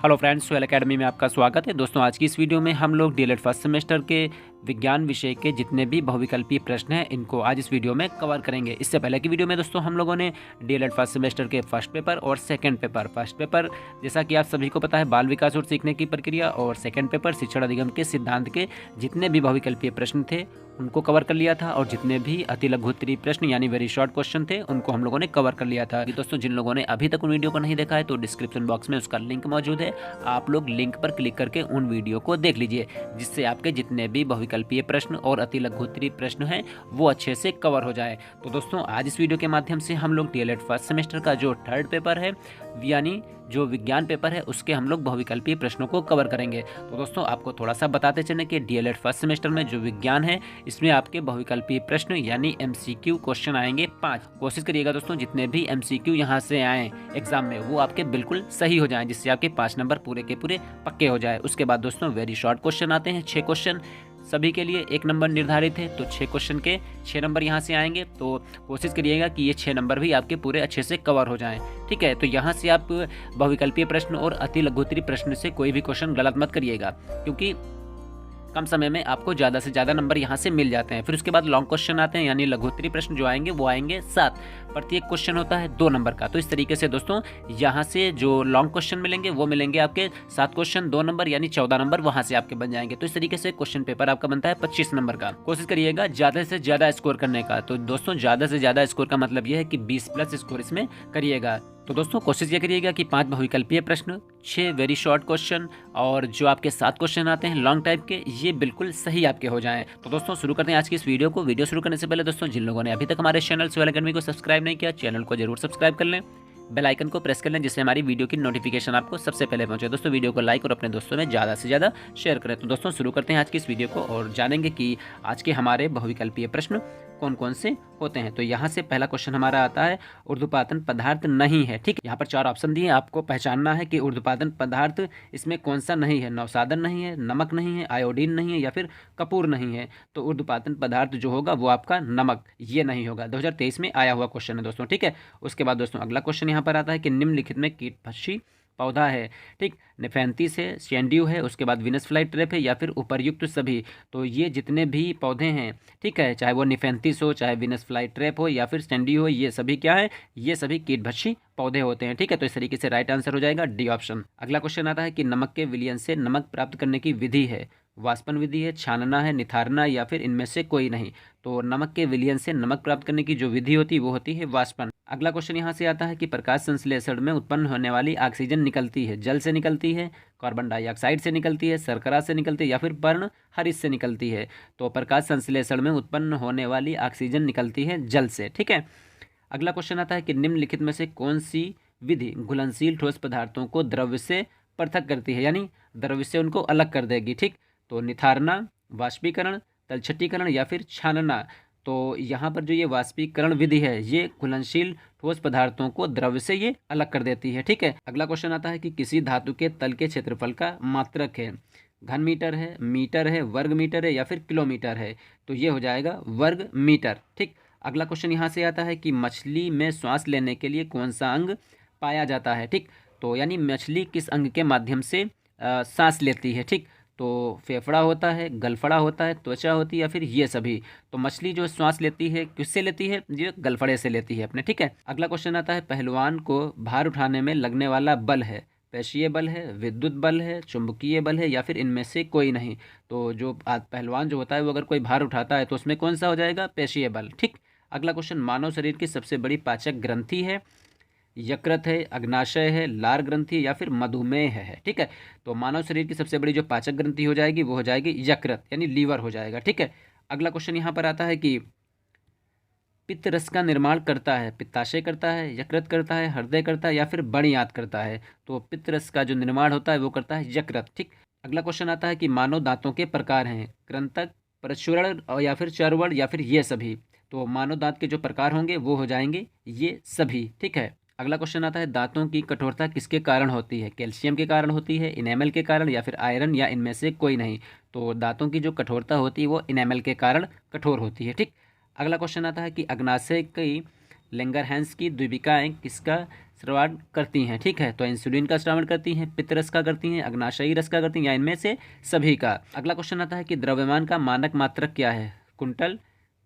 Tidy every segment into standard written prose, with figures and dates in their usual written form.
Hello friends, Sohail academy में आपका स्वागत है। दोस्तों, आज की इस वीडियो में हम लोग डीएलएड फर्स्ट सेमेस्टर के विज्ञान विषय के जितने भी बहुविकल्पीय प्रश्न हैं इनको आज इस वीडियो में कवर करेंगे। इससे पहले की वीडियो में दोस्तों हम लोगों ने डीएलएड फर्स्ट सेमेस्टर के फर्स्ट पेपर और सेकंड पेपर, फर्स्ट पेपर जैसा कि आप सभी को पता है बाल विकास और सीखने की प्रक्रिया, और सेकंड पेपर शिक्षण अधिगम के सिद्धांत के जितने भी बहुविकल्पीय प्रश्न थे उनको कवर कर लिया था, और जितने भी अति लघु उत्तरीय प्रश्न यानी वेरी शॉर्ट क्वेश्चन थे उनको हम लोगों ने कवर कर लिया था। दोस्तों, जिन लोगों ने अभी तक उन वीडियो को नहीं देखा है तो डिस्क्रिप्शन बॉक्स में उसका लिंक मौजूद है, आप लोग लिंक पर क्लिक करके उन वीडियो को देख लीजिए, जिससे आपके जितने भी बहुविकल्पीय प्रश्न और अति लघु उत्तरीय प्रश्न हैं वो अच्छे से कवर हो जाए। तो दोस्तों, आज इस वीडियो के माध्यम से हम लोग डीएलएड फर्स्ट सेमेस्टर का जो थर्ड पेपर है यानी जो विज्ञान पेपर है उसके हम लोग बहुविकल्पीय प्रश्नों को कवर करेंगे। तो दोस्तों, आपको थोड़ा सा बताते चलें कि डीएलएड फर्स्ट सेमेस्टर में जो विज्ञान है इसमें आपके बहुविकल्पीय प्रश्न यानी एमसीक्यू क्वेश्चन आएंगे 5। कोशिश करिएगा दोस्तों जितने भी एमसीक्यू यहाँ से आए एग्जाम में वो आपके बिल्कुल सही हो जाएं, जिससे आपके 5 नंबर पूरे के पूरे पक्के हो जाए। उसके बाद दोस्तों वेरी शॉर्ट क्वेश्चन आते हैं, 6 क्वेश्चन, सभी के लिए 1 नंबर निर्धारित है, तो 6 क्वेश्चन के 6 नंबर यहाँ से आएंगे। तो कोशिश करिएगा कि ये 6 नंबर भी आपके पूरे अच्छे से कवर हो जाएं, ठीक है। तो यहाँ से आप बहुविकल्पीय प्रश्न और अति लघु उत्तरीय प्रश्न से कोई भी क्वेश्चन गलत मत करिएगा, क्योंकि कम समय में आपको ज़्यादा से ज़्यादा नंबर यहाँ से मिल जाते हैं। फिर उसके बाद लॉन्ग क्वेश्चन आते हैं यानी लघु उत्तरीय प्रश्न जो आएंगे वो आएंगे 7। प्रत्येक क्वेश्चन होता है 2 नंबर का। तो इस तरीके से दोस्तों यहाँ से जो लॉन्ग क्वेश्चन मिलेंगे वो मिलेंगे आपके 7 क्वेश्चन 2 नंबर यानी 14 नंबर वहाँ से आपके बन जाएंगे। तो इस तरीके से क्वेश्चन पेपर आपका बनता है 25 नंबर का। कोशिश करिएगा ज़्यादा से ज़्यादा स्कोर करने का। तो दोस्तों ज़्यादा से ज़्यादा स्कोर का मतलब यह है कि 20+ स्कोर इसमें करिएगा। तो दोस्तों कोशिश ये करिएगा कि 5 बहुविकल्पीय प्रश्न, 6 वेरी शॉर्ट क्वेश्चन और जो आपके 7 क्वेश्चन आते हैं लॉन्ग टाइप के, ये बिल्कुल सही आपके हो जाएं। तो दोस्तों शुरू करते हैं आज की इस वीडियो को। वीडियो शुरू करने से पहले दोस्तों जिन लोगों ने अभी तक हमारे चैनल सोहेल एकेडमी को सब्सक्राइब नहीं किया, चैनल को जरूर सब्सक्राइब कर लें, बेल आइकन को प्रेस कर लें, जिससे हमारी वीडियो की नोटिफिकेशन आपको सबसे पहले पहुंचे। दोस्तों वीडियो को लाइक और अपने दोस्तों में ज़्यादा से ज़्यादा शेयर करें। तो दोस्तों शुरू करते हैं आज की इस वीडियो को और जानेंगे कि आज के हमारे बहुविकल्पीय प्रश्न कौन कौन से होते हैं। तो यहाँ से पहला क्वेश्चन हमारा आता है ऊर्ध्वपातन पदार्थ नहीं है, ठीक है। यहाँ पर 4 ऑप्शन दिए, आपको पहचानना है कि ऊर्ध्वपातन पदार्थ इसमें कौन सा नहीं है। नवसाधन नहीं है, नमक नहीं है, आयोडीन नहीं है या फिर कपूर नहीं है। तो ऊर्ध्वपातन पदार्थ जो होगा वो आपका नमक, ये नहीं होगा। 2023 में आया हुआ क्वेश्चन है दोस्तों, ठीक है। उसके बाद दोस्तों अगला क्वेश्चन यहाँ पर आता है कि निम्नलिखित में कीटभक्षी पौधा है, ठीक। निफेंथिस है, सैंडियो है, उसके बाद विनस फ्लाई ट्रैप है या फिर उपर्युक्त सभी। तो ये जितने भी पौधे हैं, ठीक है, चाहे वो निफेंथिस हो, चाहे विनस फ्लाई ट्रैप हो या फिर सैंडियो हो, ये सभी क्या है, ये सभी कीटभक्षी पौधे होते हैं, ठीक है। तो इस तरीके से राइट आंसर हो जाएगा डी ऑप्शन। अगला क्वेश्चन आता है कि नमक के विलयन से नमक प्राप्त करने की विधि है। वाष्पन विधि है, छानना है, निथारना या फिर इनमें से कोई नहीं। तो नमक के विलयन से नमक प्राप्त करने की जो विधि होती है वो होती है वाष्पन। अगला क्वेश्चन यहाँ से आता है कि प्रकाश संश्लेषण में उत्पन्न होने वाली ऑक्सीजन निकलती है, जल से निकलती है, कार्बन डाइऑक्साइड से निकलती है, शर्करा से निकलती है या फिर पर्ण हरित से निकलती है। तो प्रकाश संश्लेषण में उत्पन्न होने वाली ऑक्सीजन निकलती है जल से, ठीक है। अगला क्वेश्चन आता है कि निम्नलिखित में से कौन सी विधि घुलनशील ठोस पदार्थों को द्रव्य से पृथक करती है, यानी द्रव्य से उनको अलग कर देगी, ठीक। तो निथारना, वाष्पीकरण, तलछटीकरण या फिर छानना। तो यहाँ पर जो ये वाष्पीकरण विधि है ये घुलनशील ठोस पदार्थों को द्रव्य से ये अलग कर देती है, ठीक है। अगला क्वेश्चन आता है कि किसी धातु के तल के क्षेत्रफल का मात्रक है। घन मीटर है, मीटर है, वर्ग मीटर है या फिर किलोमीटर है। तो ये हो जाएगा वर्ग मीटर, ठीक। अगला क्वेश्चन यहाँ से आता है कि मछली में श्वास लेने के लिए कौन सा अंग पाया जाता है, ठीक। तो यानी मछली किस अंग के माध्यम से सांस लेती है, ठीक। तो फेफड़ा होता है, गलफड़ा होता है, त्वचा होती है या फिर ये सभी। तो मछली जो श्वास लेती है किससे लेती है, ये गलफड़े से लेती है अपने, ठीक है। अगला क्वेश्चन आता है पहलवान को भार उठाने में लगने वाला बल है। पेशीय बल है, विद्युत बल है, चुंबकीय बल है या फिर इनमें से कोई नहीं। तो जो पहलवान जो होता है वो अगर कोई भार उठाता है तो उसमें कौन सा हो जाएगा, पेशीय बल, ठीक। अगला क्वेश्चन मानव शरीर की सबसे बड़ी पाचक ग्रंथि है। यकृत है, अग्नाशय है, लार ग्रंथि या फिर मधुमेह है, ठीक है। तो मानव शरीर की सबसे बड़ी जो पाचक ग्रंथि हो जाएगी वो हो जाएगी यकृत यानी लीवर हो जाएगा, ठीक है। अगला क्वेश्चन यहाँ पर आता है कि पित्त रस का निर्माण करता है। पित्ताशय करता है, यकृत करता है, हृदय करता है या फिर बड़ी आंत करता है। तो पित्त रस का जो निर्माण होता है वो करता है यकृत, ठीक। अगला क्वेश्चन आता है कि मानव दांतों के प्रकार हैं। कृंतक, प्रचुरण या फिर चर्वण या फिर ये सभी। तो मानव दांत के जो प्रकार होंगे वो हो जाएंगे ये सभी, ठीक है। अगला क्वेश्चन आता है दांतों की कठोरता किसके कारण होती है। कैल्शियम के कारण होती है, इनेमल के कारण या फिर आयरन या इनमें से कोई नहीं। तो दांतों की जो कठोरता होती है वो इनेमल के कारण कठोर होती है, ठीक। अगला क्वेश्चन आता है कि अग्नाशय की लैंगरहैंस की द्विविकाएँ किसका स्राव करती हैं, ठीक है। तो इंसुलिन का स्राव करती हैं, पित्त रस का करती हैं, अग्नाशयी रस का करती हैं, या इनमें से सभी का। अगला क्वेश्चन आता है कि द्रव्यमान का मानक मात्रक क्या है, कुंटल,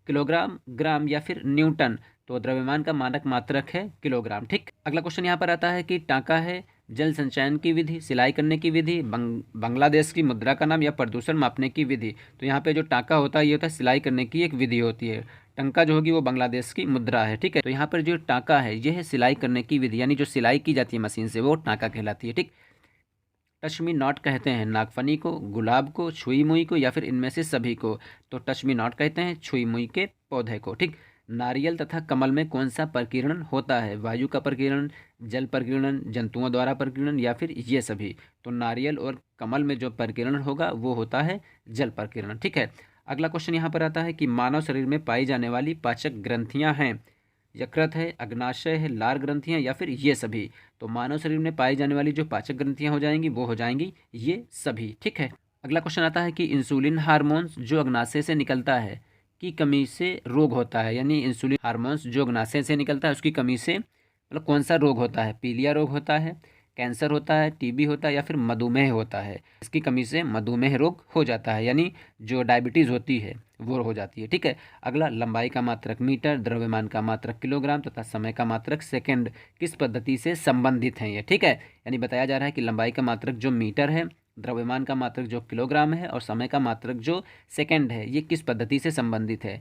किलोग्राम, ग्राम या फिर न्यूटन। तो द्रव्यमान का मानक मात्रक है किलोग्राम, ठीक। अगला क्वेश्चन यहाँ पर आता है कि टाका है जल संचयन की विधि, सिलाई करने की विधि, बांग्लादेश की मुद्रा का नाम या प्रदूषण मापने की विधि। तो यहाँ पे जो टाका होता है ये होता है सिलाई करने की एक विधि होती है। टंका जो होगी वो बांग्लादेश की मुद्रा है, ठीक है। तो यहाँ पर जो टाका है ये है सिलाई करने की विधि, यानी जो सिलाई की जाती है मशीन से वो टाका कहलाती है, ठीक। टचमी नॉट कहते हैं नागफनी को, गुलाब को, छुई मुई को या फिर इनमें से सभी को। तो टचमी नॉट कहते हैं छुई मुई के पौधे को, ठीक। नारियल तथा कमल में कौन सा प्रकीर्णन होता है, वायु का प्रकीर्णन, जल प्रकीर्णन, जंतुओं द्वारा प्रकीर्णन या फिर ये सभी। तो नारियल और कमल में जो प्रकीर्णन होगा वो होता है जल प्रकीर्णन, ठीक है। अगला क्वेश्चन यहाँ पर आता है कि मानव शरीर में पाई जाने वाली पाचक ग्रंथियाँ हैं, यकृत है, अग्नाशय है, लार ग्रंथियाँ या फिर ये सभी। तो मानव शरीर में पाई जाने वाली जो पाचक ग्रंथियाँ हो जाएंगी वो हो जाएंगी ये सभी, ठीक है। अगला क्वेश्चन आता है कि इंसुलिन हार्मोन्स जो अग्नाशय से निकलता है की कमी से रोग होता है, यानी इंसुलिन हार्मोन्स जो अग्नाशय से निकलता है उसकी कमी से मतलब कौन सा रोग होता है, पीलिया रोग होता है, कैंसर होता है, टीबी होता है या फिर मधुमेह होता है। इसकी कमी से मधुमेह रोग हो जाता है, यानी जो डायबिटीज़ होती है वो हो जाती है, ठीक है। अगला लंबाई का मात्रक मीटर, द्रव्यमान का मात्रक किलोग्राम तथा समय का मात्रक सेकंड किस पद्धति से संबंधित हैं ये, ठीक है। यानी बताया जा रहा है कि लंबाई का मात्रक जो मीटर है, द्रव्यमान का मात्रक जो किलोग्राम है और समय का मात्रक जो सेकंड है ये किस पद्धति से संबंधित है,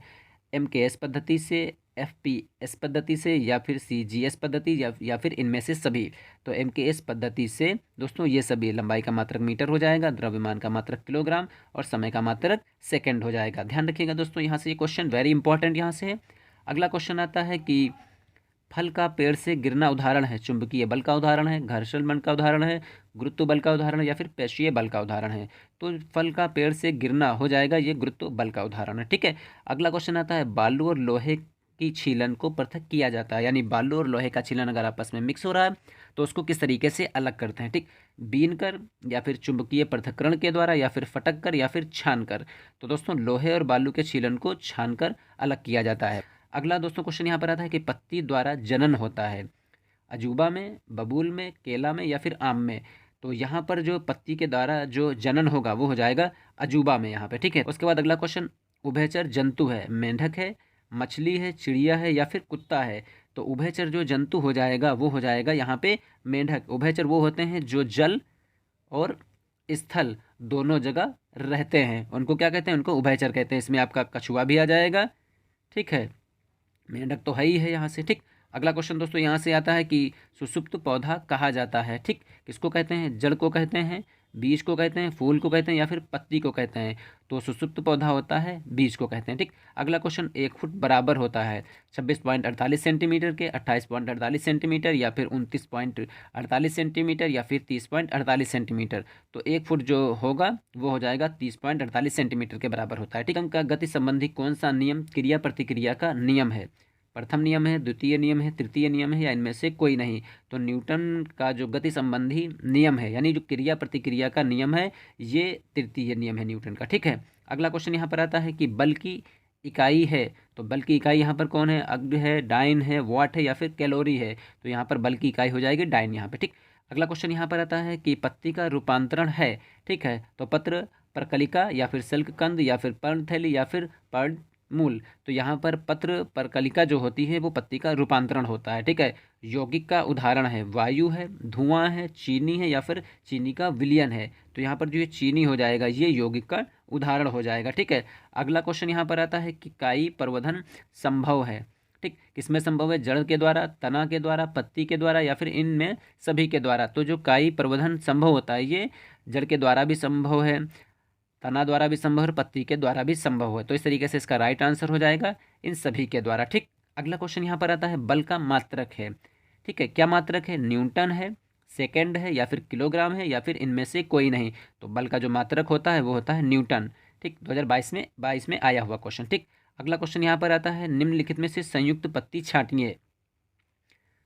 MKS पद्धति से, FPS पद्धति से या फिर CGS पद्धति या फिर इनमें से सभी। तो MKS पद्धति से दोस्तों ये सभी, लंबाई का मात्रक मीटर हो जाएगा, द्रव्यमान का मात्रक किलोग्राम और समय का मात्रक सेकंड हो जाएगा। ध्यान रखिएगा दोस्तों, यहाँ से ये क्वेश्चन वेरी इंपॉर्टेंट यहाँ से है। अगला क्वेश्चन आता है कि फल का पेड़ से गिरना उदाहरण है, चुंबकीय बल का उदाहरण है, घर्षण बल का उदाहरण है, गुरुत्व बल का उदाहरण है या फिर पेशीय बल का उदाहरण है। तो फल का पेड़ से गिरना हो जाएगा ये गुरुत्व बल का उदाहरण है, ठीक है। अगला क्वेश्चन आता है बालू और लोहे की छीलन को पृथक किया जाता है, यानी बालू और लोहे का छीलन अगर आपस में मिक्स हो रहा है तो उसको किस तरीके से अलग करते हैं, ठीक। बीन कर या फिर चुंबकीय पृथक्करण के द्वारा या फिर फटक कर या फिर छान कर। तो दोस्तों लोहे और बालू के छीलन को छान कर अलग किया जाता है। अगला दोस्तों क्वेश्चन यहाँ पर आता है कि पत्ती द्वारा जनन होता है, अजूबा में, बबूल में, केला में या फिर आम में। तो यहाँ पर जो पत्ती के द्वारा जो जनन होगा वो हो जाएगा अजूबा में यहाँ पे, ठीक है। उसके बाद अगला क्वेश्चन, उभयचर जंतु है, मेंढक है, मछली है, चिड़िया है या फिर कुत्ता है। तो उभयचर जो जंतु हो जाएगा वो हो जाएगा यहाँ पे मेंढक। उभयचर वो होते हैं जो जल और स्थल दोनों जगह रहते हैं, उनको क्या कहते हैं, उनको उभयचर कहते हैं। इसमें आपका कछुआ भी आ जाएगा, ठीक है, मेंढक तो है ही है यहाँ से, ठीक। अगला क्वेश्चन दोस्तों यहाँ से आता है कि सुषुप्त पौधा कहा जाता है, ठीक। किसको कहते हैं, जड़ को कहते हैं, बीज को कहते हैं, फूल को कहते हैं या फिर पत्ती को कहते हैं। तो सुषुप्त पौधा होता है बीज को कहते हैं, ठीक। अगला क्वेश्चन, 1 फुट बराबर होता है 26.48 सेंटीमीटर के, 28.48 सेंटीमीटर या फिर 29.48 सेंटीमीटर या फिर 30.48 सेंटीमीटर। तो 1 फुट जो होगा वो हो जाएगा 30.48 सेंटीमीटर के बराबर होता है, ठीक। अंक का गति संबंधी कौन सा नियम क्रिया प्रतिक्रिया का नियम है, प्रथम नियम है, द्वितीय नियम है, तृतीय नियम है या इनमें से कोई नहीं। तो न्यूटन का जो गति संबंधी नियम है यानी जो क्रिया प्रतिक्रिया का नियम है ये तृतीय नियम है न्यूटन का, ठीक है। अगला क्वेश्चन यहाँ पर आता है कि बल की इकाई है, तो बल की इकाई यहाँ पर कौन है, अग्र है, डाइन है, वाट है या फिर कैलोरी है। तो यहाँ पर बल की इकाई हो जाएगी डाइन यहाँ पे, ठीक। अगला क्वेश्चन यहाँ पर आता है कि पत्ती का रूपांतरण है, ठीक है। तो पत्र, परकलिका या फिर सिल्ककंद या फिर पर्णथैली या फिर पर्ण मूल। तो यहाँ पर पत्र परकलिका जो होती है वो पत्ती का रूपांतरण होता है, ठीक है। यौगिक का उदाहरण है, वायु है, धुआं है, चीनी है या फिर चीनी का विलयन है। तो यहाँ पर जो ये चीनी हो जाएगा ये यौगिक का उदाहरण हो जाएगा, ठीक है। अगला क्वेश्चन यहाँ पर आता है कि काई प्रवर्धन संभव है, ठीक। किसमें संभव है, जड़ के द्वारा, तना के द्वारा, पत्ती के द्वारा या फिर इनमें सभी के द्वारा। तो जो काई प्रवर्धन संभव होता है ये जड़ के द्वारा भी संभव है, तना द्वारा भी संभव है, पत्ती के द्वारा भी संभव है। तो इस तरीके से इसका राइट आंसर हो जाएगा इन सभी के द्वारा, ठीक। अगला क्वेश्चन यहाँ पर आता है बल का मात्रक है, ठीक है। क्या मात्रक है, न्यूटन है, सेकंड है या फिर किलोग्राम है या फिर इनमें से कोई नहीं। तो बल का जो मात्रक होता है वो होता है न्यूटन, ठीक। 2022 में आया हुआ क्वेश्चन, ठीक। अगला क्वेश्चन यहाँ पर आता है निम्नलिखित में से संयुक्त पत्ती छांटिए।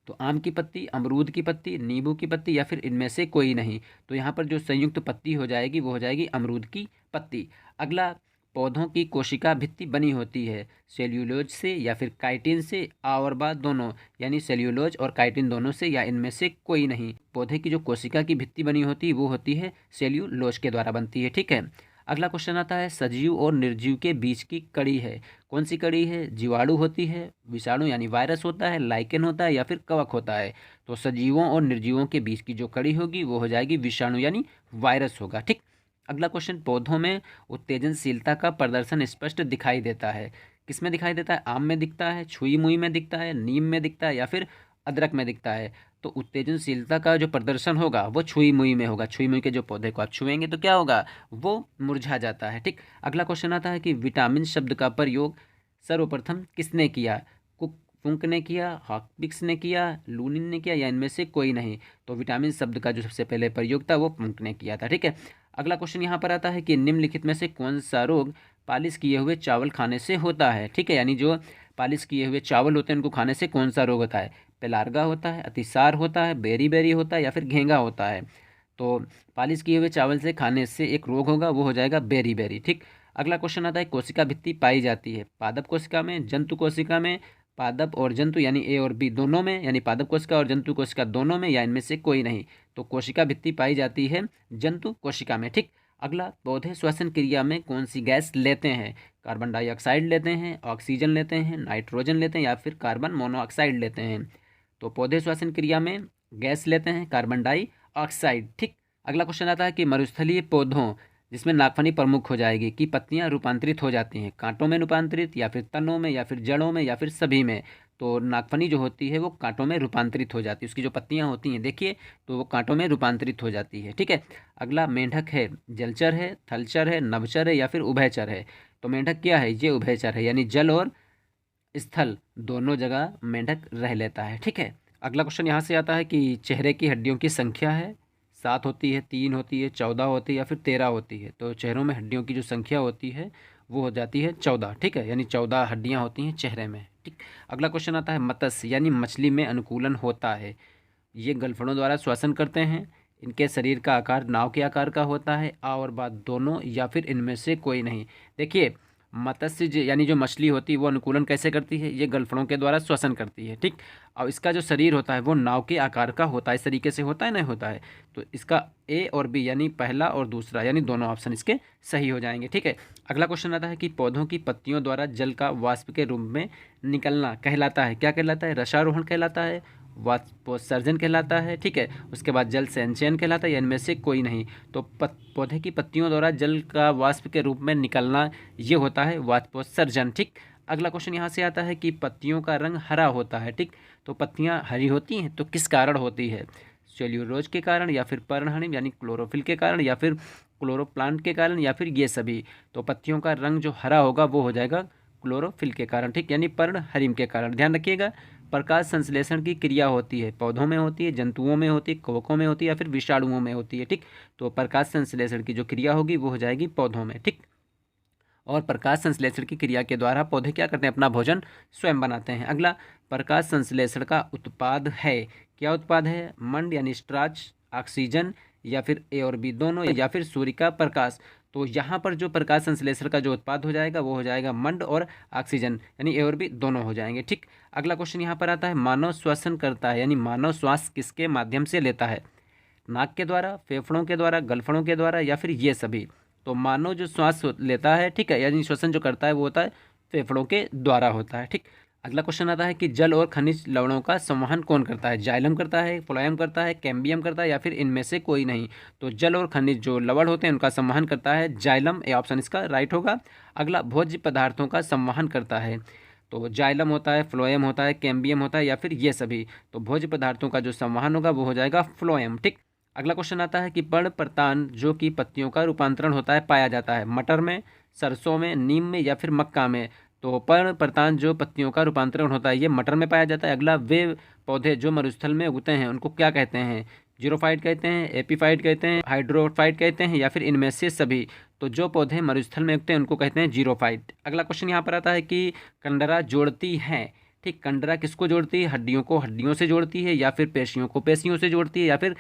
तो आम की पत्ती, अमरूद की पत्ती, नींबू की पत्ती या फिर इनमें से कोई नहीं। तो यहाँ पर जो संयुक्त पत्ती हो जाएगी वो हो जाएगी अमरूद की पत्ती। अगला पौधों की कोशिका भित्ति बनी होती है? सेल्यूलोज से या फिर काइटिन से, आ और बा दोनों, यानी सेल्यूलोज और काइटिन दोनों से, या इनमें से कोई नहीं। पौधे की जो कोशिका की भित्ति बनी होती है वो होती है सेल्यूलोज के द्वारा बनती है। ठीक है। अगला क्वेश्चन आता है, सजीव और निर्जीव के बीच की कड़ी है। कौन सी कड़ी है? जीवाणु होती है, विषाणु यानी वायरस होता है, लाइकेन होता है, या फिर कवक होता है। तो सजीवों और निर्जीवों के बीच की जो कड़ी होगी वो हो जाएगी विषाणु यानी वायरस होगा। ठीक। अगला क्वेश्चन, पौधों में उत्तेजनशीलता का प्रदर्शन स्पष्ट दिखाई देता है। किस में दिखाई देता है? आम में दिखता है, छुई मुई में दिखता है, नीम में दिखता है, या फिर अदरक में दिखता है। तो उत्तेजनशीलता का जो प्रदर्शन होगा वो छुई मुई में होगा। छुई मुई के जो पौधे को आप छुएंगे तो क्या होगा? वो मुरझा जाता है। ठीक। अगला क्वेश्चन आता है कि विटामिन शब्द का प्रयोग सर्वप्रथम किसने किया? फुंक ने किया, हॉकिंस ने किया, लूनिन ने किया, या इनमें से कोई नहीं। तो विटामिन शब्द का जो सबसे पहले प्रयोग था वो फुंक ने किया था। ठीक है। अगला क्वेश्चन यहाँ पर आता है कि निम्नलिखित में से कौन सा रोग पालिश किए हुए चावल खाने से होता है? ठीक है, यानी जो पालिश किए हुए चावल होते हैं उनको खाने से कौन सा रोग होता है? पेलार्गा होता है, अतिसार होता है, बेरी बेरी होता है, या फिर घेंगा होता है। तो पालिश किए हुए चावल से खाने से एक रोग होगा, वो हो जाएगा बेरी बेरी। ठीक। अगला क्वेश्चन आता है, कोशिका भित्ति पाई जाती है पादप कोशिका में, जंतु कोशिका में, पादप और जंतु यानी ए और बी दोनों में, यानी पादप कोशिका और जंतु कोशिका दोनों में, या इनमें से कोई नहीं। तो कोशिका भित्ति पाई जाती है जंतु कोशिका में। ठीक। अगला, पौधे श्वसन क्रिया में कौन सी गैस लेते हैं? कार्बन डाइऑक्साइड लेते हैं, ऑक्सीजन लेते हैं, नाइट्रोजन लेते हैं, या फिर कार्बन मोनोऑक्साइड लेते हैं। तो पौधे श्वसन क्रिया में गैस लेते हैं कार्बन डाइऑक्साइड। ठीक। अगला क्वेश्चन आता है कि मरुस्थलीय पौधों, जिसमें नागफनी प्रमुख हो जाएगी, की पत्तियां रूपांतरित हो जाती हैं कांटों में रूपांतरित, या फिर तनों में, या फिर जड़ों में, या फिर सभी में। तो नागफनी जो होती है वो कांटों में रूपांतरित हो जाती है। उसकी जो पत्तियां होती हैं देखिए, तो वो कांटों में रूपांतरित हो जाती है। ठीक है। अगला, मेंढक है, जलचर है, थलचर है, नभचर है, या फिर उभयचर है? तो मेंढक क्या है? ये उभयचर है, यानी जल और स्थल दोनों जगह मेंढक रह लेता है। ठीक है। अगला क्वेश्चन यहाँ से आता है कि चेहरे की हड्डियों की संख्या है, 7 होती है, 3 होती है, 14 होती है, या फिर 13 होती है? तो चेहरों में हड्डियों की जो संख्या होती है वो हो जाती है 14। ठीक है, यानी 14 हड्डियाँ होती हैं चेहरे में। ठीक। अगला क्वेश्चन आता है, मत्स्य यानी मछली में अनुकूलन होता है। ये गलफड़ों द्वारा श्वसन करते हैं। इनके शरीर का आकार नाव के आकार का होता है, आ और बा दोनों, या फिर इनमें से कोई नहीं। देखिए, मत्स्य यानी जो मछली होती है वो अनुकूलन कैसे करती है? ये गलफड़ों के द्वारा श्वसन करती है। ठीक। और इसका जो शरीर होता है वो नाव के आकार का होता है। इस तरीके से होता है, नहीं होता है? तो इसका ए और बी यानी पहला और दूसरा यानी दोनों ऑप्शन इसके सही हो जाएंगे। ठीक है। अगला क्वेश्चन आता है कि पौधों की पत्तियों द्वारा जल का वाष्प के रूप में निकलना कहलाता है, क्या कहलाता है? रसारोहण कहलाता है, वाष्पोत्सर्जन कहलाता है। ठीक है। उसके बाद जल संचयन कहलाता है, या इनमें से कोई नहीं। तो पौधे की पत्तियों द्वारा जल का वाष्प के रूप में निकलना ये होता है वाष्पोत्सर्जन। ठीक। अगला क्वेश्चन यहाँ से आता है कि पत्तियों का रंग हरा होता है। ठीक। तो पत्तियाँ हरी होती हैं तो किस कारण होती है? सेल्यूलोज के कारण, या फिर पर्णहरिम यानी क्लोरोफिल के कारण, या फिर क्लोरोप्लांट के कारण, या फिर ये सभी? तो पत्तियों का रंग जो हरा होगा वो हो जाएगा क्लोरोफिल के कारण। ठीक, यानी पर्णहरिम के कारण। ध्यान रखिएगा, प्रकाश संश्लेषण की क्रिया होती है, पौधों में होती है, जंतुओं में होती है, कवकों में होती है, या फिर विषाणुओं में होती है। ठीक। तो प्रकाश संश्लेषण की जो क्रिया होगी वो हो जाएगी पौधों में। ठीक। और प्रकाश संश्लेषण की क्रिया के द्वारा पौधे क्या करते हैं? अपना भोजन स्वयं बनाते हैं। अगला, प्रकाश संश्लेषण का उत्पाद है, क्या उत्पाद है? मंड यानी स्टार्च, ऑक्सीजन, या फिर ए और बी दोनों, या फिर सूर्य का प्रकाश? तो यहाँ पर जो प्रकाश संश्लेषण का जो उत्पाद हो जाएगा वो हो जाएगा मंड और ऑक्सीजन, यानी ए और बी दोनों हो जाएंगे। ठीक। अगला क्वेश्चन यहाँ पर आता है, मानव श्वसन करता है, यानी मानव श्वास किसके माध्यम से लेता है? नाक के द्वारा, फेफड़ों के द्वारा, गलफड़ों के द्वारा, या फिर ये सभी? तो मानव जो श्वास लेता है, ठीक है, यानी श्वसन जो करता है वो होता है फेफड़ों के द्वारा होता है। ठीक। अगला क्वेश्चन आता है कि जल और खनिज लवणों का संवहन कौन करता है? जाइलम करता है, फ्लोएम करता है, कैम्बियम करता है, या फिर इनमें से कोई नहीं? तो जल और खनिज जो लवण होते हैं उनका संवहन करता है जाइलम, ये ऑप्शन इसका राइट होगा। अगला, भोज्य पदार्थों का संवहन करता है, तो जाइलम होता है, फ्लोएम होता है, कैम्बियम होता है, या फिर ये सभी? तो भोज्य पदार्थों का जो संवहन होगा वो हो जाएगा फ्लोएम। ठीक। अगला क्वेश्चन आता है कि पर्णप्रतान जो कि पत्तियों का रूपांतरण होता है पाया जाता है मटर में, सरसों में, नीम में, या फिर मक्का में? तो पर्णप्रतान जो पत्तियों का रूपांतरण होता है ये मटर में पाया जाता है। अगला, वे पौधे जो मरुस्थल में उगते हैं उनको क्या कहते हैं? जीरोफाइट कहते हैं, एपीफाइट कहते हैं, हाइड्रोफाइट कहते हैं, या फिर इनमें से सभी? तो जो पौधे मरुस्थल में उगते हैं उनको कहते हैं जीरोफाइट। अगला क्वेश्चन यहाँ पर आता है कि कंडरा जोड़ती है। ठीक, कंडरा किसको जोड़ती है? हड्डियों को हड्डियों से जोड़ती है, या फिर पेशियों को पेशियों से जोड़ती है, या फिर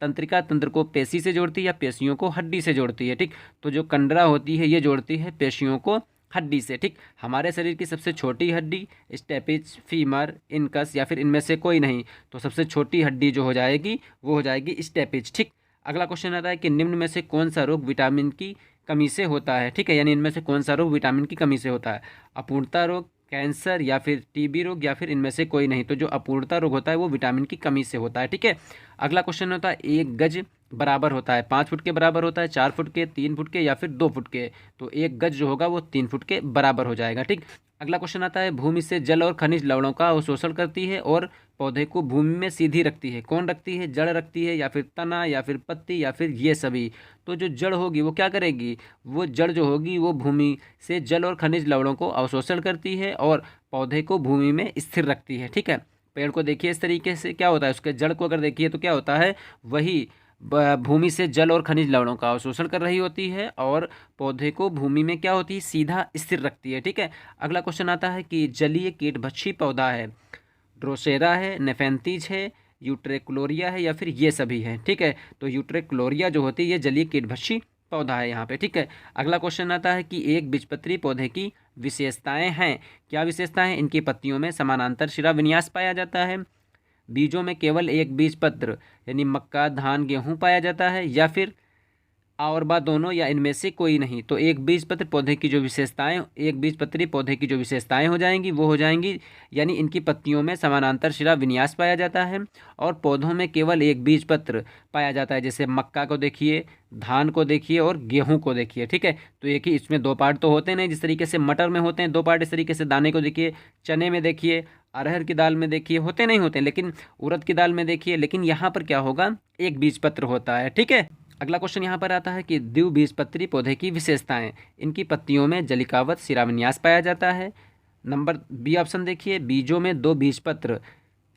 तंत्रिका तंत्र को पेशी से जोड़ती है या पेशियों को हड्डी से जोड़ती है। ठीक, तो जो कंडरा होती है ये जोड़ती है पेशियों को हड्डी से। ठीक, हमारे शरीर की सबसे छोटी हड्डी स्टेपिज, फीमर, इनकस या फिर इनमें से कोई नहीं, तो सबसे छोटी हड्डी जो हो जाएगी वो हो जाएगी स्टेपिज। ठीक, अगला क्वेश्चन आता है कि निम्न में से कौन सा रोग विटामिन की कमी से होता है। ठीक है, यानी इनमें से कौन सा रोग विटामिन की कमी से होता है। अपूर्णता रोग, कैंसर या फिर टीबी रोग या फिर इनमें से कोई नहीं। तो जो अपूर्णता रोग होता है वो विटामिन की कमी से होता है। ठीक है, अगला क्वेश्चन होता है 1 गज बराबर होता है 5 फुट के बराबर होता है, 4 फुट के, 3 फुट के या फिर 2 फुट के। तो 1 गज जो होगा वो 3 फुट के बराबर हो जाएगा। ठीक, अगला क्वेश्चन आता है भूमि से जल और खनिज लवणों का अवशोषण करती है और पौधे को भूमि में सीधी रखती है। कौन रखती है? जड़ रखती है या फिर तना या फिर पत्ती या फिर ये सभी। तो जो जड़ होगी वो क्या करेगी? वो जड़ जो होगी वो भूमि से जल और खनिज लवणों को अवशोषण करती है और पौधे को भूमि में स्थिर रखती है। ठीक है, पेड़ को देखिए इस तरीके से क्या होता है, उसके जड़ को अगर देखिए तो क्या होता है, वही भूमि से जल और खनिज लवणों का अवशोषण कर रही होती है और पौधे को भूमि में क्या होती है, सीधा स्थिर रखती है। ठीक है, अगला क्वेश्चन आता है कि जलीय कीटभक्षी पौधा है, ड्रोसेरा है, नेफेंथीज है, यूट्रिकुलोरिया है या फिर ये सभी है। ठीक है, तो यूट्रिकुलोरिया जो होती है ये जलीय कीटभक्षी पौधा है यहाँ पे। ठीक है, अगला क्वेश्चन आता है कि एक बीजपत्री पौधे की विशेषताएं हैं। क्या विशेषताएं? इनकी पत्तियों में समानांतर शिरा विन्यास पाया जाता है, बीजों में केवल एक बीजपत्र यानी मक्का, धान, गेहूं पाया जाता है, या फिर और बा दोनों या इनमें से कोई नहीं। तो एक बीजपत्र पौधे की जो विशेषताएं, एक बीजपत्री पौधे की जो विशेषताएं हो जाएंगी वो हो जाएंगी, यानी इनकी पत्तियों में समानांतर शिरा विन्यास पाया जाता है और पौधों में केवल एक बीजपत्र पाया जाता है। जैसे मक्का को देखिए, धान को देखिए और गेहूं को देखिए। ठीक है, तो एक ही इसमें 2 पार्ट तो होते नहीं, जिस तरीके से मटर में होते हैं 2 पार्ट, इस तरीके से दाने को देखिए, चने में देखिए, अरहर की दाल में देखिए, होते नहीं होते, लेकिन उड़द की दाल में देखिए, लेकिन यहाँ पर क्या होगा, एक बीजपत्र होता है। ठीक है, अगला क्वेश्चन यहाँ पर आता है कि द्विबीजपत्री पौधे की विशेषताएं। इनकी पत्तियों में जलिकावत शिराविन्यास पाया जाता है। नंबर बी ऑप्शन देखिए, बीजों में 2 बीजपत्र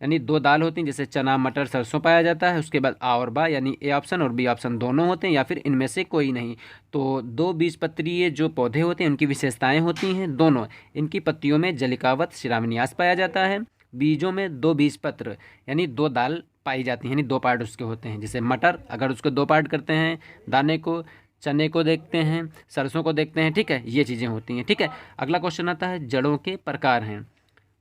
यानी 2 दाल होती हैं, जैसे चना, मटर, सरसों पाया जाता है। उसके बाद आ और बा यानी ए ऑप्शन और बी ऑप्शन दोनों होते हैं, या फिर इनमें से कोई नहीं। तो 2 बीजपत्रीय जो पौधे होते हैं उनकी विशेषताएं होती हैं दोनों। इनकी पत्तियों में जलिकावत शिराविन्यास पाया जाता है, बीजों में 2 बीजपत्र यानी 2 दाल पाई जाती हैं, यानी 2 पार्ट उसके होते हैं। जैसे मटर अगर उसको 2 पार्ट करते हैं, दाने को, चने को देखते हैं, सरसों को देखते हैं। ठीक है, ये चीज़ें होती हैं। ठीक है, अगला क्वेश्चन आता है जड़ों के प्रकार हैं।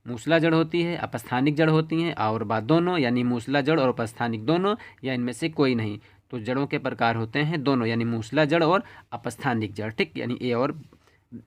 मूसला जड़ होती है, अपस्थानिक जड़ होती हैं, और बात दोनों यानी मूसला जड़ और अपस्थानिक दोनों, या इनमें से कोई नहीं। तो जड़ों के प्रकार होते हैं दोनों, यानी मूसला जड़ और अपस्थानिक जड़। ठीक, यानी ए और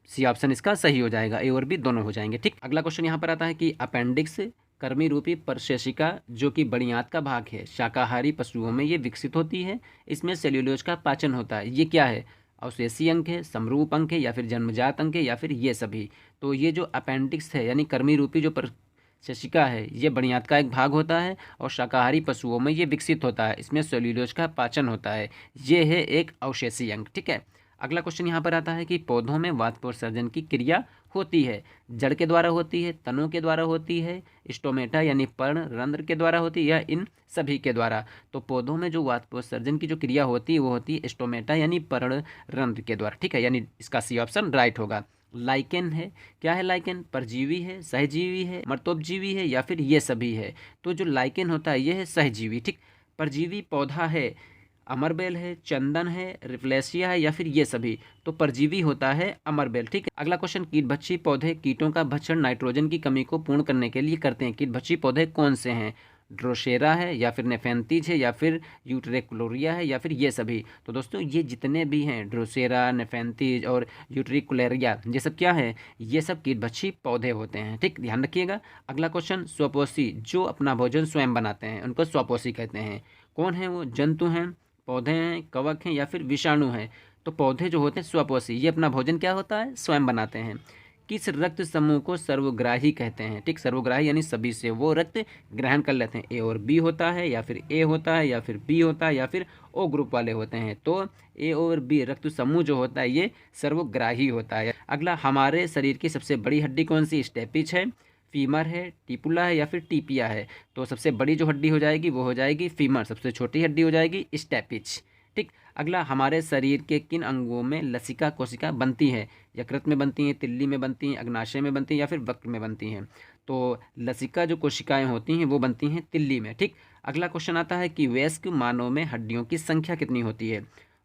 सी ऑप्शन इसका सही हो जाएगा, ए और बी दोनों हो जाएंगे। ठीक, अगला क्वेश्चन यहाँ पर आता है कि अपेंडिक्स कर्मी रूपी परशेषिका जो कि बड़ी आंत का भाग है, शाकाहारी पशुओं में ये विकसित होती है। इसमें सेल्यूलोज का पाचन होता है। ये क्या है? अवशेषी अंग है, समरूप अंग है, या फिर जन्मजात अंग है, या फिर ये सभी। तो ये जो अपेंडिक्स है यानी कर्मी रूपी जो परशेषिका है, ये बड़ी आंत का एक भाग होता है और शाकाहारी पशुओं में ये विकसित होता है। इसमें सेल्यूलोज का पाचन होता है। ये है एक अवशेषी अंग। ठीक है, अगला क्वेश्चन यहाँ पर आता है कि पौधों में वाष्पोत्सर्जन की क्रिया होती है, जड़ के द्वारा होती है, तनों के द्वारा होती है, स्टोमेटा यानी पर्ण रंध्र के द्वारा होती है, या इन सभी के द्वारा। तो पौधों में जो वाष्पोत्सर्जन की जो क्रिया होती है वो होती है स्टोमेटा यानी पर्ण रंध्र के द्वारा। ठीक है, यानी इसका सी ऑप्शन राइट होगा। लाइकेन है, क्या है लाइकेन? परजीवी है, सहजीवी है, मर्तोपजीवी है, या फिर ये सभी है। तो जो लाइकेन होता है ये है सहजीवी। ठीक, परजीवी पौधा है, अमरबेल है, चंदन है, रिफ्लेशिया है, या फिर ये सभी। तो परजीवी होता है अमरबेल। ठीक है, अगला क्वेश्चन कीटभक्षी पौधे कीटों का भक्षण नाइट्रोजन की कमी को पूर्ण करने के लिए करते हैं। कीटभक्षी पौधे कौन से हैं? ड्रोसेरा है, या फिर नेफेंथीज है, या फिर यूट्रिकुलोरिया है, या फिर ये सभी। तो दोस्तों ये जितने भी हैं ड्रोसेरा, नेफेंथीज और यूट्रिकुलेरिया, ये सब क्या है? ये सब कीटभक्षी पौधे होते हैं। ठीक, ध्यान रखिएगा। अगला क्वेश्चन स्वपोषी जो अपना भोजन स्वयं बनाते हैं उनको स्वपोषी कहते हैं। कौन है वो? जंतु हैं, पौधे हैं, कवक हैं, या फिर विषाणु हैं। तो पौधे जो होते हैं स्वपोषी, ये अपना भोजन क्या होता है? स्वयं बनाते हैं। किस रक्त समूह को सर्वग्राही कहते हैं? ठीक, सर्वग्राही यानी सभी से वो रक्त ग्रहण कर लेते हैं। ए और बी होता है, या फिर ए होता है, या फिर बी होता है, या फिर ओ ग्रुप वाले होते हैं। तो ए और बी रक्त समूह जो होता है ये सर्वग्राही होता है। अगला, हमारे शरीर की सबसे बड़ी हड्डी कौन सी? स्टेपिच है, फीमर है, टिपुला है, या फिर टीपिया है। तो सबसे बड़ी जो हड्डी हो जाएगी वो हो जाएगी फीमर, सबसे छोटी हड्डी हो जाएगी स्टेपिच। ठीक, अगला, हमारे शरीर के किन अंगों में लसिका कोशिका बनती है? यकृत में बनती हैं, तिल्ली में बनती हैं, अग्नाशय में बनती हैं, या फिर वक्र में बनती हैं। तो लसिका जो कोशिकाएं होती हैं वो बनती हैं तिल्ली में। ठीक, अगला क्वेश्चन आता है कि वयस्क मानव में हड्डियों की संख्या कितनी होती है?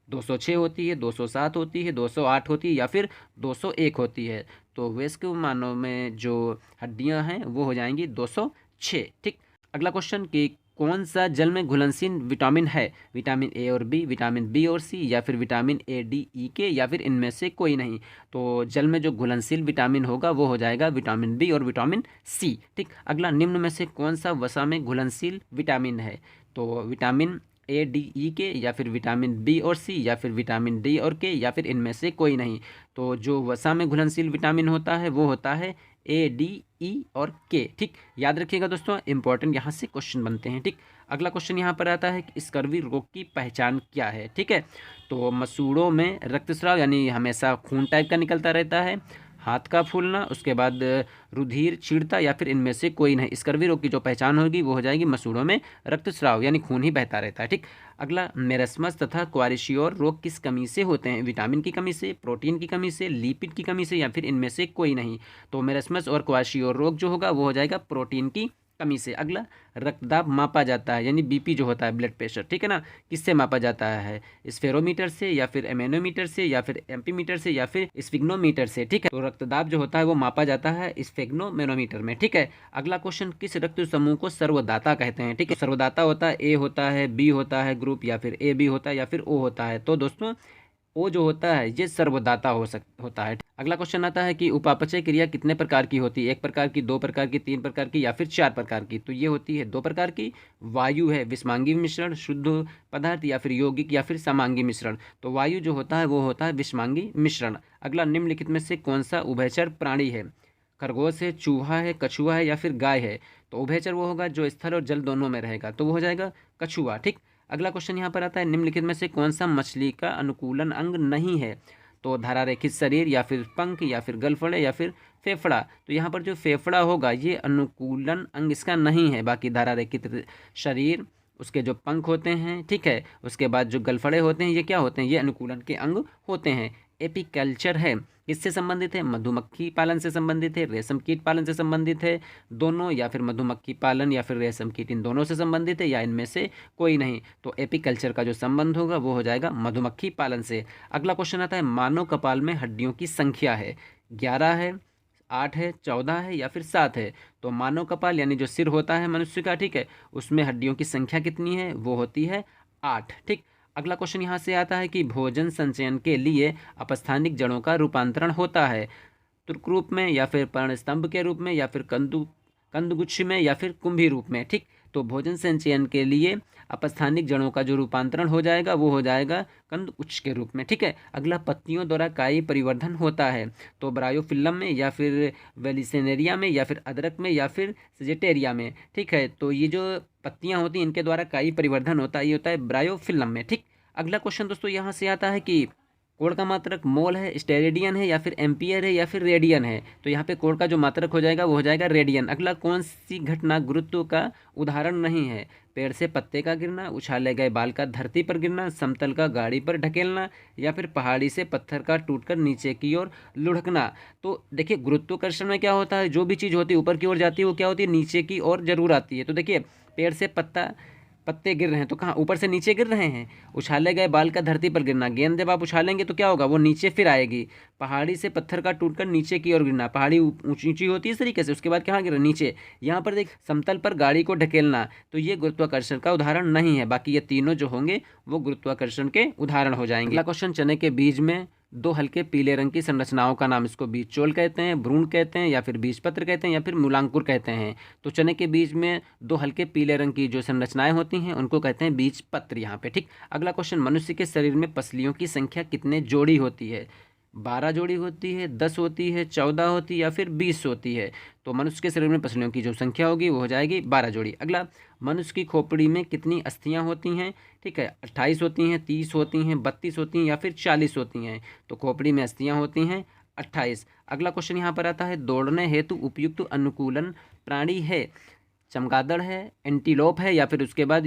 206 होती है, 207 होती है, 208 होती है या फिर 201 होती है? तो वयस्क मानव में जो हड्डियां हैं वो हो जाएंगी 206। ठीक। अगला क्वेश्चन कि कौन सा जल में घुलनशील विटामिन है? विटामिन ए और बी, विटामिन बी और सी या फिर विटामिन ए डी ई के या फिर इनमें से कोई नहीं? तो जल में जो घुलनशील विटामिन होगा वो हो जाएगा विटामिन बी और विटामिन सी। ठीक। अगला, निम्न में से कौन सा वसा में घुलनशील विटामिन है? तो विटामिन ए डी ई के या फिर विटामिन बी और सी या फिर विटामिन डी और के या फिर इनमें से कोई नहीं? तो जो वसा में घुलनशील विटामिन होता है वो होता है ए डी ई और के। ठीक, याद रखिएगा दोस्तों, इंपॉर्टेंट यहाँ से क्वेश्चन बनते हैं। ठीक। अगला क्वेश्चन यहाँ पर आता है कि स्कर्वी रोग की पहचान क्या है? ठीक है, तो मसूड़ों में रक्तस्राव यानी हमेशा खून टाइप का निकलता रहता है, हाथ का फूलना, उसके बाद रुधिर छिड़ता या फिर इनमें से कोई नहीं? स्कर्वी रोग की जो पहचान होगी वो हो जाएगी मसूड़ों में रक्तस्राव यानी खून ही बहता रहता है। ठीक। अगला, मेरस्मस तथा क्वारशियोर रोग किस कमी से होते हैं? विटामिन की कमी से, प्रोटीन की कमी से, लिपिड की कमी से या फिर इनमें से कोई नहीं? तो मेरस्मस और क्वारशियोर रोग जो होगा वो हो जाएगा प्रोटीन की कमी से। अगला, रक्तदाब मापा जाता है यानी बीपी जो होता है ब्लड प्रेशर, ठीक है ना, किससे मापा जाता है? स्फेरोमीटर से या फिर एमेनोमीटर से या फिर एम्पीमीटर से या फिर स्फिग्नोमीटर से। ठीक है, तो रक्तदाब जो होता है वो मापा जाता है स्फिग्नोमेनोमीटर में। ठीक है। अगला क्वेश्चन, किस रक्त समूह को सर्वदाता कहते हैं? ठीक है, सर्वदाता होता है ए होता है, बी होता है ग्रुप या फिर ए बी होता है या फिर ओ होता है? तो दोस्तों ओ जो होता है ये सर्वदाता होता है। अगला क्वेश्चन आता है कि उपापचय क्रिया कितने प्रकार की होती है? 1 प्रकार की, 2 प्रकार की, 3 प्रकार की या फिर 4 प्रकार की? तो ये होती है 2 प्रकार की। वायु है, विषमांगी मिश्रण, शुद्ध पदार्थ या फिर यौगिक या फिर समांगी मिश्रण? तो वायु जो होता है वो होता है विषमांगी मिश्रण। अगला, निम्नलिखित में से कौन सा उभयचर प्राणी है? खरगोश है, चूहा है, कछुआ है या फिर गाय है? तो उभयचर वो होगा जो स्थल और जल दोनों में रहेगा, तो वो हो जाएगा कछुआ। ठीक। अगला क्वेश्चन यहाँ पर आता है, निम्नलिखित में से कौन सा मछली का अनुकूलन अंग नहीं है? तो धारारेखित शरीर या फिर पंख या फिर गलफड़े या फिर फेफड़ा? तो यहाँ पर जो फेफड़ा होगा ये अनुकूलन अंग इसका नहीं है। बाकी धारारेखित शरीर, उसके जो पंख होते हैं, ठीक है, उसके बाद जो गलफड़े होते हैं ये क्या होते हैं? ये अनुकूलन के अंग होते हैं। एपीकल्चर है, किससे संबंधित है? मधुमक्खी पालन से संबंधित है, रेशम कीट पालन से संबंधित है, दोनों, या फिर मधुमक्खी पालन या फिर रेशम कीट, इन दोनों से संबंधित है या इनमें से कोई नहीं? तो एपीकल्चर का जो संबंध होगा वो हो जाएगा मधुमक्खी पालन से। अगला क्वेश्चन आता है, मानव कपाल में हड्डियों की संख्या है? 11 है, 8 है, 14 है या फिर 7 है? तो मानव कपाल यानी जो सिर होता है मनुष्य का, ठीक है, उसमें हड्डियों की संख्या कितनी है? वो होती है 8। ठीक। अगला क्वेश्चन यहाँ से आता है कि भोजन संचयन के लिए अपस्थानिक जड़ों का रूपांतरण होता है तुर्क रूप में या फिर पर्णस्तंभ के रूप में या फिर कंदगुच्छ में या फिर कुंभी रूप में? ठीक। तो भोजन संचयन के लिए अपस्थानिक जड़ों का जो रूपांतरण हो जाएगा वो हो जाएगा कंदगुच्छ के रूप में। ठीक है। अगला, पत्तियों द्वारा काई परिवर्धन होता है? तो ब्रायोफिल्लम में या फिर वेलिसेनेरिया में या फिर अदरक में या फिर सजेटेरिया में? ठीक है, तो ये जो पत्तियां होती हैं इनके द्वारा काई परिवर्धन होता है, ये होता है ब्रायोफिल्लम में। ठीक। अगला क्वेश्चन दोस्तों यहाँ से आता है कि कोण का मात्रक मोल है, स्टेरेडियन है या फिर एम्पियर है या फिर रेडियन है? तो यहाँ पे कोण का जो मात्रक हो जाएगा वो हो जाएगा रेडियन। अगला, कौन सी घटना गुरुत्व का उदाहरण नहीं है? पेड़ से पत्ते का गिरना, उछाले गए बाल का धरती पर गिरना, समतल का गाड़ी पर ढकेलना या फिर पहाड़ी से पत्थर का टूटकर नीचे की ओर लुढ़कना? तो देखिए, गुरुत्वाकर्षण में क्या होता है, जो भी चीज़ होती है ऊपर की ओर जाती है वो क्या होती है? नीचे की ओर जरूर आती है। तो देखिए, पेड़ से पत्ते गिर रहे हैं तो कहाँ? ऊपर से नीचे गिर रहे हैं। उछाले गए बाल का धरती पर गिरना, गेंद जब आप उछालेंगे तो क्या होगा? वो नीचे फिर आएगी। पहाड़ी से पत्थर का टूटकर नीचे की ओर गिरना, पहाड़ी ऊंची ऊंची होती है इस तरीके से, उसके बाद कहाँ गिरा? नीचे। यहाँ पर देख, समतल पर गाड़ी को ढकेलना, तो ये गुरुत्वाकर्षण का उदाहरण नहीं है। बाकी ये तीनों जो होंगे वो गुरुत्वाकर्षण के उदाहरण हो जाएंगे। अगला क्वेश्चन, चने के बीज में 2 हल्के पीले रंग की संरचनाओं का नाम? इसको बीज चोल कहते हैं, भ्रूण कहते हैं या फिर बीजपत्र कहते हैं या फिर मूलांकुर कहते हैं? तो चने के बीज में 2 हल्के पीले रंग की जो संरचनाएं होती हैं उनको कहते हैं बीजपत्र यहाँ पे। ठीक। अगला क्वेश्चन, मनुष्य के शरीर में पसलियों की संख्या कितने जोड़ी होती है? 12 जोड़ी होती है, 10 होती है, 14 होती है या फिर 20 होती है? तो मनुष्य के शरीर में पसलियों की जो संख्या होगी वो हो जाएगी 12 जोड़ी। अगला, मनुष्य की खोपड़ी में कितनी अस्थियां होती हैं? ठीक है, 28 होती हैं, 30 होती हैं, 32 होती हैं या फिर 40 होती हैं? तो खोपड़ी में अस्थियां होती हैं 28। अगला क्वेश्चन यहाँ पर आता है, दौड़ने हेतु उपयुक्त अनुकूलन प्राणी है? चमगादड़ है, एंटीलोप है या फिर उसके बाद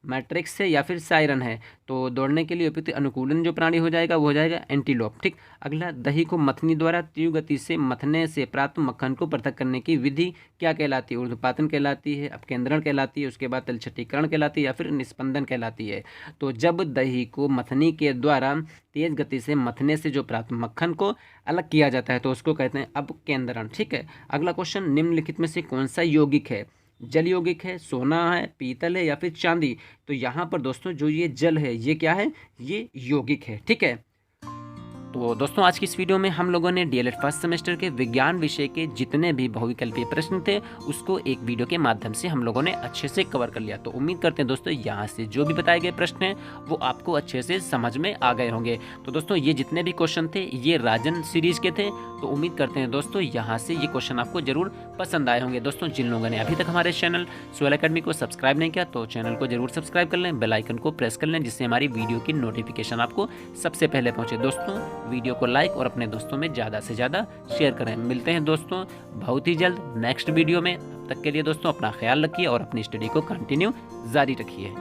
मैट्रिक्स है या फिर सायरन है। तो दौड़ने के लिए उपयुक्त अनुकूलन जो प्राणी हो जाएगा वो हो जाएगा एंटीलोप। ठीक। अगला, दही को मथनी द्वारा तीव्र गति से मथने से प्राप्त मक्खन को पृथक करने की विधि क्या कहलाती है? ऊर्ध्वपातन कहलाती है, अपकेंद्रण कहलाती है, उसके बाद तलछटीकरण कहलाती है या फिर निस्पंदन कहलाती है। तो जब दही को मथनी के द्वारा तेज गति से मथने से जो प्राप्त मक्खन को अलग किया जाता है तो उसको कहते हैं अपकेंद्रण। ठीक है। अगला क्वेश्चन, निम्नलिखित में से कौन सा यौगिक है? जल यौगिक है, सोना है, पीतल है या फिर चांदी? तो यहाँ पर दोस्तों जो ये जल है ये क्या है? ये यौगिक है। ठीक है। तो दोस्तों आज की इस वीडियो में हम लोगों ने डीएलएड फर्स्ट सेमेस्टर के विज्ञान विषय के जितने भी बहुविकल्पीय प्रश्न थे उसको एक वीडियो के माध्यम से हम लोगों ने अच्छे से कवर कर लिया। तो उम्मीद करते हैं दोस्तों यहाँ से जो भी बताए गए प्रश्न हैं वो आपको अच्छे से समझ में आ गए होंगे। तो दोस्तों ये जितने भी क्वेश्चन थे ये राजन सीरीज के थे। तो उम्मीद करते हैं दोस्तों यहाँ से ये क्वेश्चन आपको जरूर पसंद आए होंगे। दोस्तों जिन लोगों ने अभी तक हमारे चैनल सोयल अकेडमी को सब्सक्राइब नहीं किया तो चैनल को जरूर सब्सक्राइब कर लें, बेल आइकन को प्रेस कर लें जिससे हमारी वीडियो की नोटिफिकेशन आपको सबसे पहले पहुंचे। दोस्तों वीडियो को लाइक और अपने दोस्तों में ज़्यादा से ज़्यादा शेयर करें। मिलते हैं दोस्तों बहुत ही जल्द नेक्स्ट वीडियो में। तब तक के लिए दोस्तों अपना ख्याल रखिए और अपनी स्टडी को कंटिन्यू जारी रखिए।